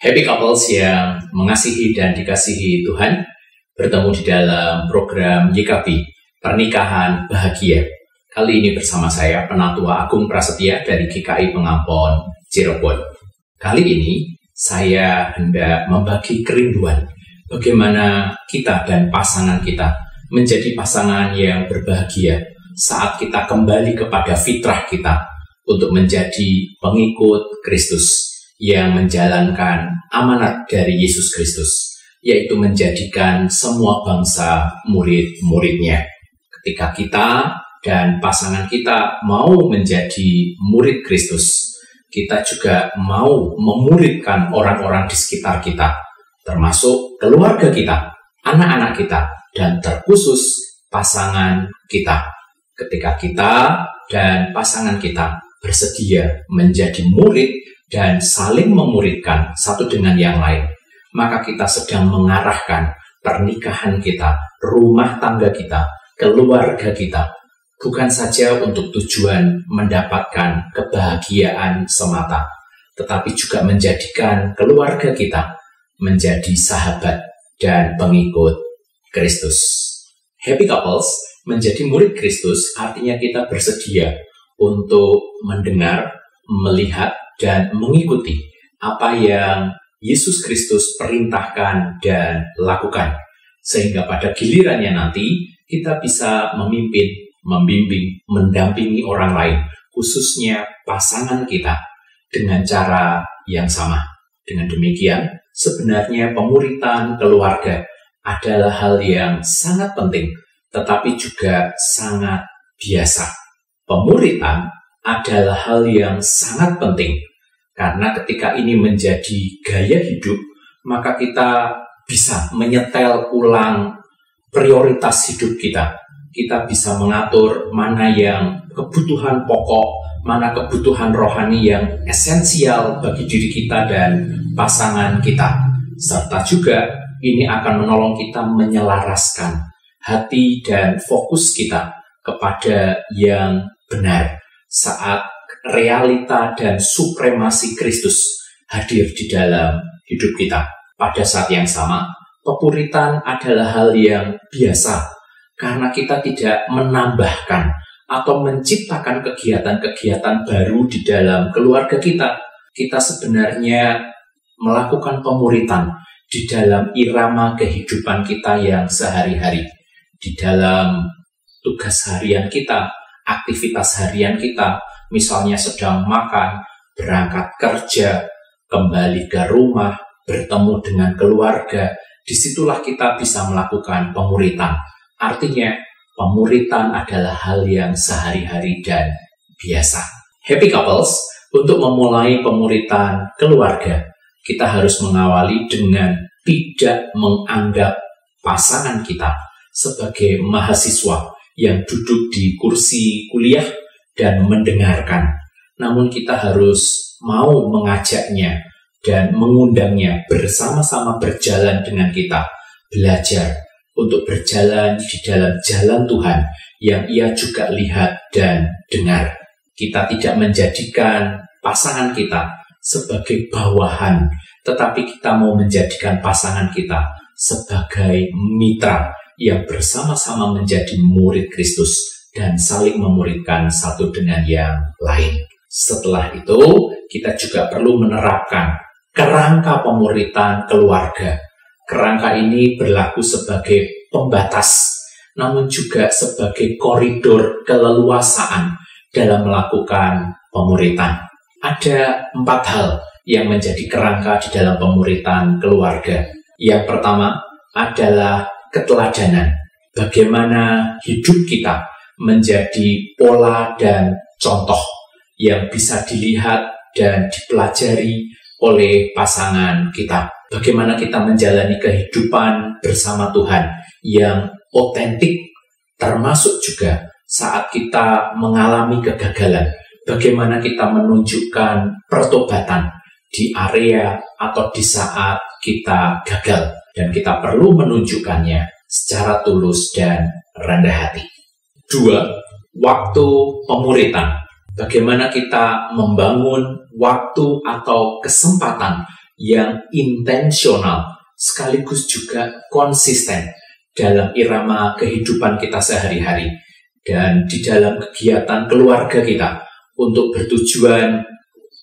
Happy couples yang mengasihi dan dikasihi Tuhan, bertemu di dalam program YKB, Pernikahan Bahagia. Kali ini bersama saya, Penatua Agung Prasetya dari GKI Pengampon, Cirebon. Kali ini saya hendak membagi kerinduan bagaimana kita dan pasangan kita menjadi pasangan yang berbahagia saat kita kembali kepada fitrah kita untuk menjadi pengikut Kristus yang menjalankan amanat dari Yesus Kristus, yaitu menjadikan semua bangsa murid-muridnya. Ketika kita dan pasangan kita mau menjadi murid Kristus, kita juga mau memuridkan orang-orang di sekitar kita, termasuk keluarga kita, anak-anak kita, dan terkhusus pasangan kita. Ketika kita dan pasangan kita bersedia menjadi murid dan saling memuridkan satu dengan yang lain, maka kita sedang mengarahkan pernikahan kita, rumah tangga kita, keluarga kita, bukan saja untuk tujuan mendapatkan kebahagiaan semata, tetapi juga menjadikan keluarga kita menjadi sahabat dan pengikut Kristus. Happy couples, menjadi murid Kristus artinya kita bersedia untuk mendengar, melihat, dan mengikuti apa yang Yesus Kristus perintahkan dan lakukan. Sehingga pada gilirannya nanti kita bisa memimpin, membimbing, mendampingi orang lain, khususnya pasangan kita, dengan cara yang sama. Dengan demikian, sebenarnya pemuritan keluarga adalah hal yang sangat penting, tetapi juga sangat biasa. Pemuritan adalah hal yang sangat penting, karena ketika ini menjadi gaya hidup, maka kita bisa menyetel ulang prioritas hidup kita. Kita bisa mengatur mana yang kebutuhan pokok, mana kebutuhan rohani yang esensial bagi diri kita dan pasangan kita. Serta juga ini akan menolong kita menyelaraskan hati dan fokus kita kepada yang benar saat realita dan supremasi Kristus hadir di dalam hidup kita. Pada saat yang sama, pemuritan adalah hal yang biasa karena kita tidak menambahkan atau menciptakan kegiatan-kegiatan baru di dalam keluarga kita. Kita sebenarnya melakukan pemuritan di dalam irama kehidupan kita yang sehari-hari, di dalam tugas harian kita, aktivitas harian kita, misalnya sedang makan, berangkat kerja, kembali ke rumah, bertemu dengan keluarga, disitulah kita bisa melakukan pemuritan. Artinya, pemuritan adalah hal yang sehari-hari dan biasa. Happy couples, untuk memulai pemuritan keluarga, kita harus mengawali dengan tidak menganggap pasangan kita sebagai mahasiswa yang duduk di kursi kuliah dan mendengarkan. Namun kita harus mau mengajaknya dan mengundangnya bersama-sama berjalan dengan kita, belajar untuk berjalan di dalam jalan Tuhan yang ia juga lihat dan dengar. Kita tidak menjadikan pasangan kita sebagai bawahan, tetapi kita mau menjadikan pasangan kita sebagai mitra yang bersama-sama menjadi murid Kristus dan saling memuridkan satu dengan yang lain. Setelah itu, kita juga perlu menerapkan kerangka pemuritan keluarga. Kerangka ini berlaku sebagai pembatas, namun juga sebagai koridor keleluasaan dalam melakukan pemuritan. Ada 4 hal yang menjadi kerangka di dalam pemuritan keluarga. Yang pertama adalah keteladanan. Bagaimana hidup kita menjadi pola dan contoh yang bisa dilihat dan dipelajari oleh pasangan kita. Bagaimana kita menjalani kehidupan bersama Tuhan yang otentik, termasuk juga saat kita mengalami kegagalan. Bagaimana kita menunjukkan pertobatan di area atau di saat kita gagal. Dan kita perlu menunjukkannya secara tulus dan rendah hati. 2. Waktu pemuritan. Bagaimana kita membangun waktu atau kesempatan yang intensional, sekaligus juga konsisten dalam irama kehidupan kita sehari-hari dan di dalam kegiatan keluarga kita untuk bertujuan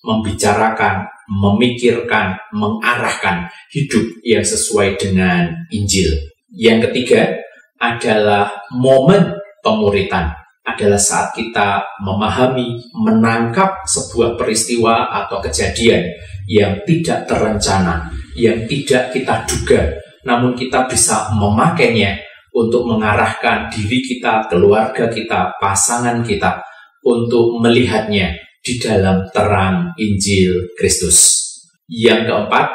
membicarakan, memikirkan, mengarahkan hidup yang sesuai dengan Injil. Yang ketiga adalah momen pemuritan, adalah saat kita memahami, menangkap sebuah peristiwa atau kejadian yang tidak terencana, yang tidak kita duga, namun kita bisa memakainya untuk mengarahkan diri kita, keluarga kita, pasangan kita, untuk melihatnya di dalam terang Injil Kristus. Yang keempat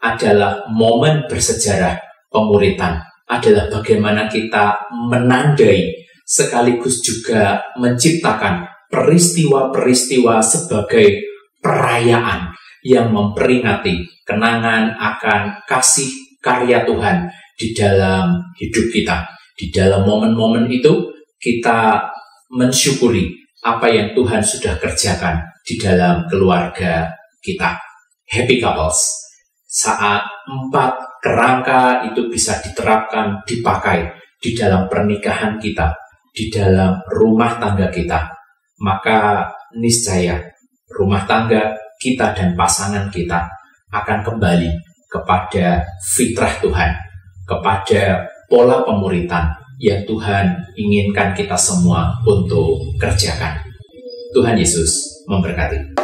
adalah momen bersejarah pemuritan, adalah bagaimana kita menandai sekaligus juga menciptakan peristiwa-peristiwa sebagai perayaan yang memperingati kenangan akan kasih karya Tuhan di dalam hidup kita. Di dalam momen-momen itu kita mensyukuri apa yang Tuhan sudah kerjakan di dalam keluarga kita. Happy couples. Saat 4 kerangka itu bisa diterapkan, dipakai di dalam pernikahan kita, di dalam rumah tangga kita, maka niscaya rumah tangga kita dan pasangan kita akan kembali kepada fitrah Tuhan, kepada pola pemuritan yang Tuhan inginkan kita semua untuk kerjakan. Tuhan Yesus memberkati.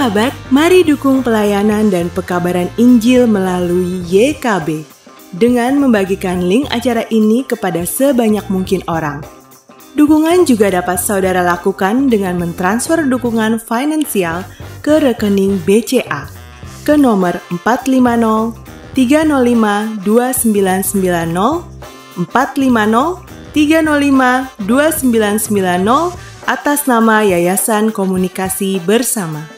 Sahabat, mari dukung pelayanan dan pekabaran Injil melalui YKB dengan membagikan link acara ini kepada sebanyak mungkin orang. Dukungan juga dapat saudara lakukan dengan mentransfer dukungan finansial ke rekening BCA ke nomor 450 305 2990 450 305 2990 atas nama Yayasan Komunikasi Bersama.